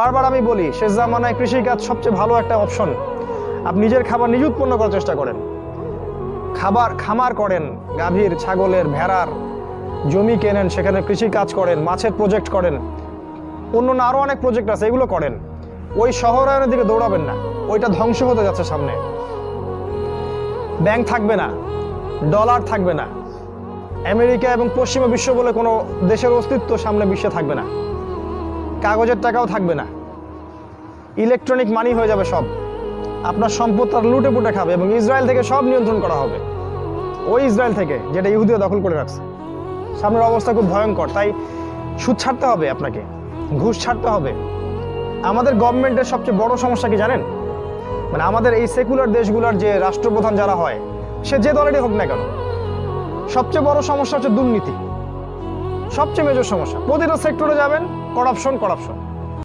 বারবার আমি বলি, শেষ জামানায় কৃষিকাজ সবচেয়ে ভালো একটা অপশন। আপনি নিজের খাবার নিজে উৎপন্ন করার চেষ্টা করেন, খামার করেন, গাভীর, ছাগলের, ভেড়ার, জমি কেনেন, সেখানে কৃষি কাজ করেন, মাছের প্রজেক্ট করেন, অন্য আরও অনেক প্রজেক্ট আছে, এগুলো করেন। ওই শহরায়নের দিকে দৌড়াবেন না, ওইটা ধ্বংস হতে যাচ্ছে সামনে। ব্যাংক থাকবে না, ডলার থাকবে না, আমেরিকা এবং পশ্চিমা বিশ্ব বলে কোনো দেশের অস্তিত্ব সামনে বিশ্বে থাকবে না, কাগজের টাকাও থাকবে না, ইলেকট্রনিক মানি হয়ে যাবে সব। আপনার সম্পদ তার লুটে পুটে খাবে এবং ইসরায়েল থেকে সব নিয়ন্ত্রণ করা হবে, ওই ইসরায়েল থেকে যেটা ইহুদিও দখল করে রাখছে। সামনের অবস্থা খুব ভয়ঙ্কর। তাই সুদ ছাড়তে হবে, আপনাকে ঘুষ ছাড়তে হবে। আমাদের গভর্নমেন্টের সবচেয়ে বড় সমস্যা কি জানেন? মানে আমাদের এই সেকুলার দেশগুলোর যে রাষ্ট্রপ্রধান যারা হয়, সে যে দলেরই হোক না কেন, সবচেয়ে বড় সমস্যা হচ্ছে দুর্নীতি। সবচেয়ে মেজর সমস্যা। প্রতিটা সেক্টরে যাবেন, করাপশন।